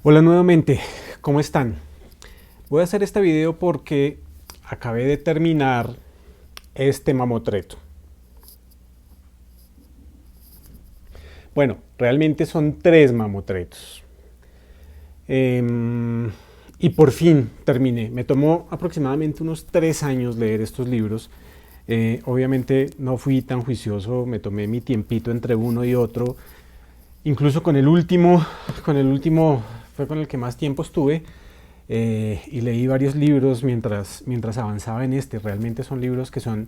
Hola nuevamente, ¿cómo están? Voy a hacer este video porque acabé de terminar este mamotreto. Bueno, realmente son 3 mamotretos. Y por fin terminé. Me tomó aproximadamente unos 3 años leer estos libros. Obviamente no fui tan juicioso, me tomé mi tiempito entre uno y otro. Incluso con el último fue con el que más tiempo estuve. Y leí varios libros mientras avanzaba en este. Realmente son libros que son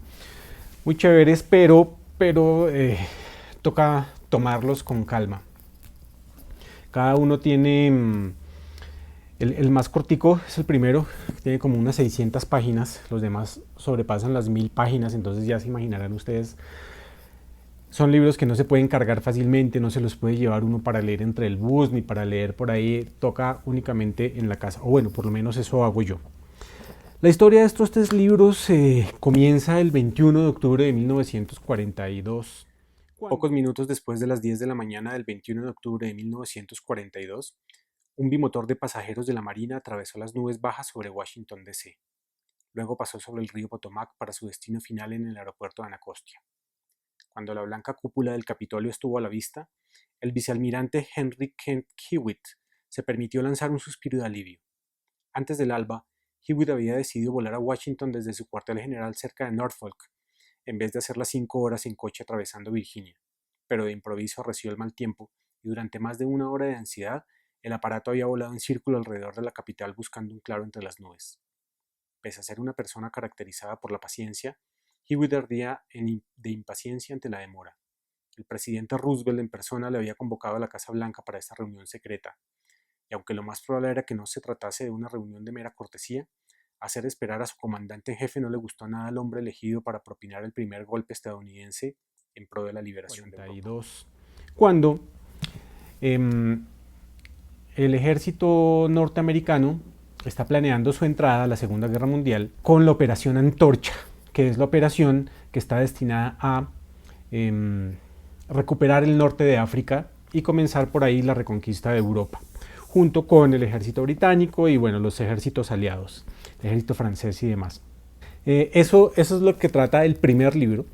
muy chéveres, pero toca tomarlos con calma. Cada uno tiene, el más cortico es el primero, tiene como unas 600 páginas, los demás sobrepasan las 1000 páginas, entonces ya se imaginarán ustedes. Son libros que no se pueden cargar fácilmente, no se los puede llevar uno para leer entre el bus ni para leer por ahí, toca únicamente en la casa, o bueno, por lo menos eso hago yo. La historia de estos 3 libros comienza el 21 de octubre de 1942. Pocos minutos después de las 10 de la mañana del 21 de octubre de 1942, un bimotor de pasajeros de la Marina atravesó las nubes bajas sobre Washington, D.C. Luego pasó sobre el río Potomac para su destino final en el aeropuerto de Anacostia. Cuando la blanca cúpula del Capitolio estuvo a la vista, el vicealmirante Henry Kent Hewitt se permitió lanzar un suspiro de alivio. Antes del alba, Hewitt había decidido volar a Washington desde su cuartel general cerca de Norfolk, en vez de hacer las 5 horas en coche atravesando Virginia. Pero de improviso arreció el mal tiempo y durante más de una hora de ansiedad, el aparato había volado en círculo alrededor de la capital buscando un claro entre las nubes. Pese a ser una persona caracterizada por la paciencia, Hewitt ardía de impaciencia ante la demora. El presidente Roosevelt en persona le había convocado a la Casa Blanca para esta reunión secreta, y aunque lo más probable era que no se tratase de una reunión de mera cortesía, hacer esperar a su comandante en jefe no le gustó nada al hombre elegido para propinar el primer golpe estadounidense en pro de la liberación de Europa. Cuando em, el ejército norteamericano está planeando su entrada a la Segunda Guerra Mundial con la Operación Antorcha, que es la operación que está destinada a recuperar el norte de África y comenzar por ahí la reconquista de Europa, junto con el ejército británico y bueno, los ejércitos aliados, el ejército francés y demás. Eso es lo que trata el primer libro,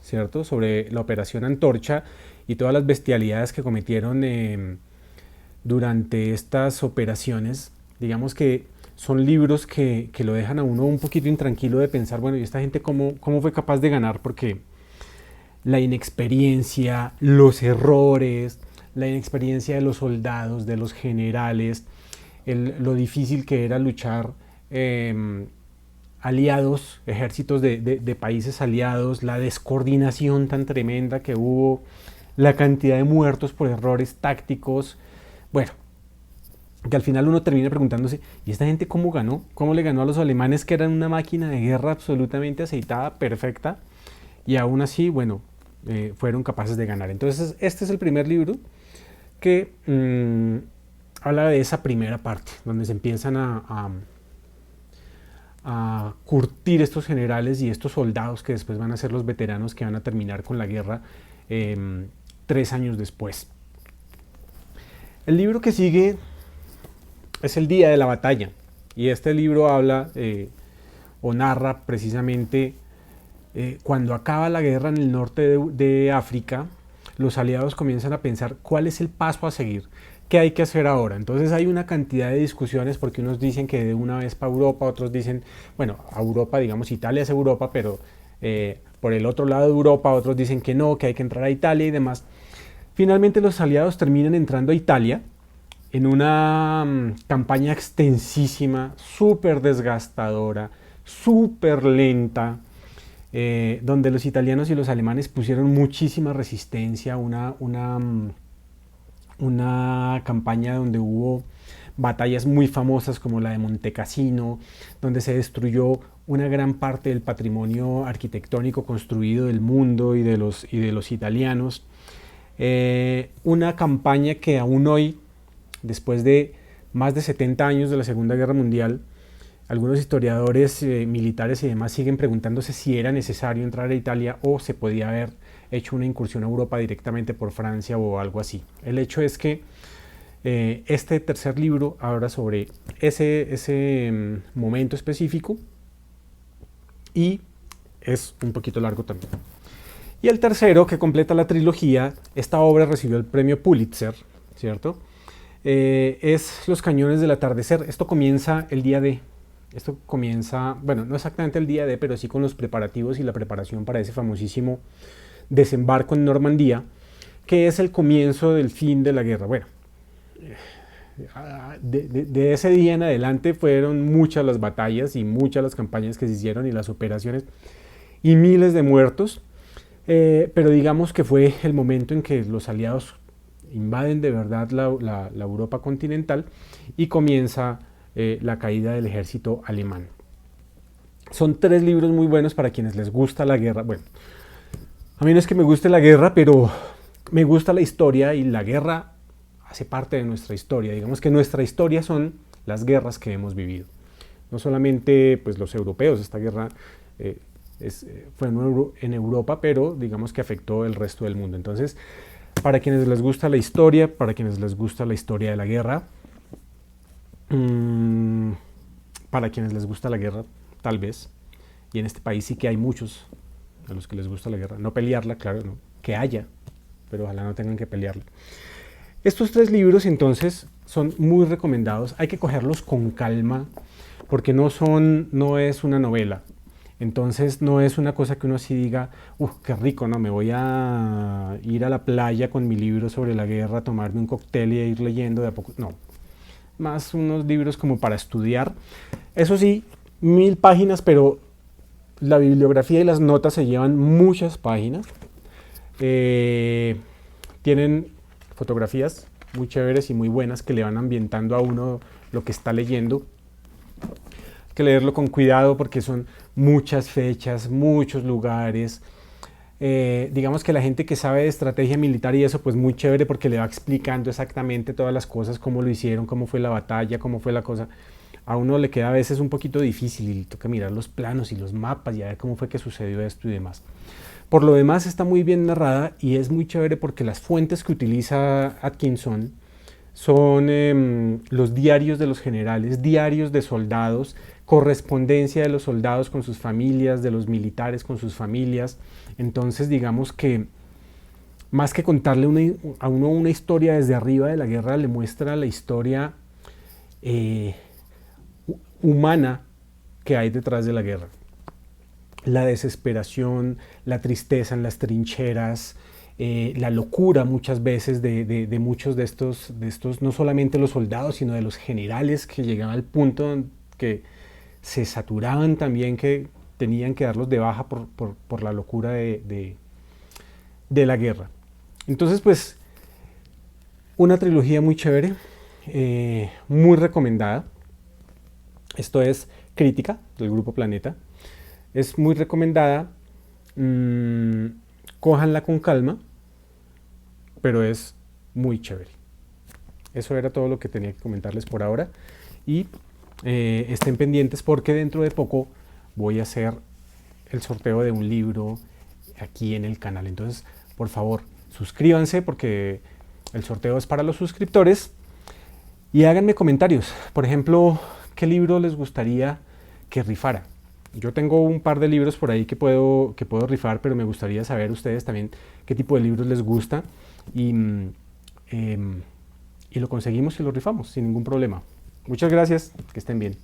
¿cierto? Sobre la Operación Antorcha y todas las bestialidades que cometieron durante estas operaciones. Digamos que son libros que lo dejan a uno un poquito intranquilo de pensar, bueno, ¿y esta gente cómo fue capaz de ganar? Porque la inexperiencia, los errores, la inexperiencia de los soldados, de los generales, lo difícil que era luchar aliados, ejércitos de países aliados, la descoordinación tan tremenda que hubo, la cantidad de muertos por errores tácticos. Bueno, que al final uno termina preguntándose, ¿y esta gente cómo ganó? ¿Cómo le ganó a los alemanes, que eran una máquina de guerra absolutamente aceitada, perfecta? Y aún así, bueno, fueron capaces de ganar. Entonces, este es el primer libro que habla de esa primera parte, donde se empiezan a curtir estos generales y estos soldados que después van a ser los veteranos que van a terminar con la guerra 3 años después. El libro que sigue es El día de la batalla, y este libro habla o narra precisamente cuando acaba la guerra en el norte de África, los aliados comienzan a pensar cuál es el paso a seguir, qué hay que hacer ahora. Entonces hay una cantidad de discusiones, porque unos dicen que de una vez para Europa, otros dicen, bueno, a Europa, digamos, Italia es Europa, pero por el otro lado de Europa, otros dicen que no, que hay que entrar a Italia y demás. Finalmente los aliados terminan entrando a Italia en una campaña extensísima, súper desgastadora, súper lenta, donde los italianos y los alemanes pusieron muchísima resistencia, una campaña donde hubo batallas muy famosas como la de Monte Cassino, donde se destruyó una gran parte del patrimonio arquitectónico construido del mundo y de los italianos. Una campaña que aún hoy, después de más de 70 años de la Segunda Guerra Mundial, algunos historiadores militares y demás siguen preguntándose si era necesario entrar a Italia o se podía haber hecho una incursión a Europa directamente por Francia o algo así. El hecho es que Este tercer libro habla sobre ese momento específico y es un poquito largo también. Y el tercero, que completa la trilogía, esta obra recibió el premio Pulitzer, ¿cierto? Es Los cañones del atardecer. Esto comienza el día de... Esto comienza, bueno, no exactamente el día de, pero sí con los preparativos y la preparación para ese famosísimo desembarco en Normandía, que es el comienzo del fin de la guerra. Bueno, de ese día en adelante fueron muchas las batallas y muchas las campañas que se hicieron y las operaciones y miles de muertos, pero digamos que fue el momento en que los aliados invaden de verdad la Europa continental y comienza la caída del ejército alemán. Son 3 libros muy buenos para quienes les gusta la guerra. Bueno, a mí no es que me guste la guerra, pero me gusta la historia y la guerra hace parte de nuestra historia. Digamos que nuestra historia son las guerras que hemos vivido. No solamente pues, los europeos, esta guerra fue en Europa, pero digamos que afectó el resto del mundo. Entonces, para quienes les gusta la historia, para quienes les gusta la historia de la guerra, para quienes les gusta la guerra, tal vez, y en este país sí que hay muchos a los que les gusta la guerra, no pelearla, claro, no, que haya, pero ojalá no tengan que pelearla. Estos 3 libros entonces son muy recomendados, hay que cogerlos con calma, porque no es una novela, entonces no es una cosa que uno así diga, qué rico, no, me voy a ir a la playa con mi libro sobre la guerra, tomarme un cóctel y ir leyendo de a poco, no, más unos libros como para estudiar, eso sí, 1000 páginas, pero la bibliografía y las notas se llevan muchas páginas, tienen fotografías muy chéveres y muy buenas que le van ambientando a uno lo que está leyendo. Hay que leerlo con cuidado porque son muchas fechas, muchos lugares. Digamos que la gente que sabe de estrategia militar y eso, pues muy chévere porque le va explicando exactamente todas las cosas, cómo lo hicieron, cómo fue la batalla, cómo fue la cosa. A uno le queda a veces un poquito difícil y toca mirar los planos y los mapas y a ver cómo fue que sucedió esto y demás. Por lo demás está muy bien narrada y es muy chévere porque las fuentes que utiliza Atkinson son los diarios de los generales, diarios de soldados, correspondencia de los soldados con sus familias, de los militares con sus familias. Entonces digamos que más que contarle a uno una historia desde arriba de la guerra, le muestra la historia humana que hay detrás de la guerra. La desesperación, la tristeza en las trincheras, la locura muchas veces de muchos de estos, no solamente los soldados, sino de los generales que llegaban al punto en que se saturaban también, que tenían que darlos de baja por la locura de la guerra. Entonces, pues, una trilogía muy chévere, muy recomendada. Esto es Crítica, del Grupo Planeta. Es muy recomendada, cójanla con calma, pero es muy chévere. Eso era todo lo que tenía que comentarles por ahora y estén pendientes porque dentro de poco voy a hacer el sorteo de un libro aquí en el canal. Entonces, por favor, suscríbanse porque el sorteo es para los suscriptores y háganme comentarios. Por ejemplo, ¿qué libro les gustaría que rifara? Yo tengo un par de libros por ahí que puedo rifar, pero me gustaría saber ustedes también qué tipo de libros les gusta y lo conseguimos y lo rifamos sin ningún problema. Muchas gracias, que estén bien.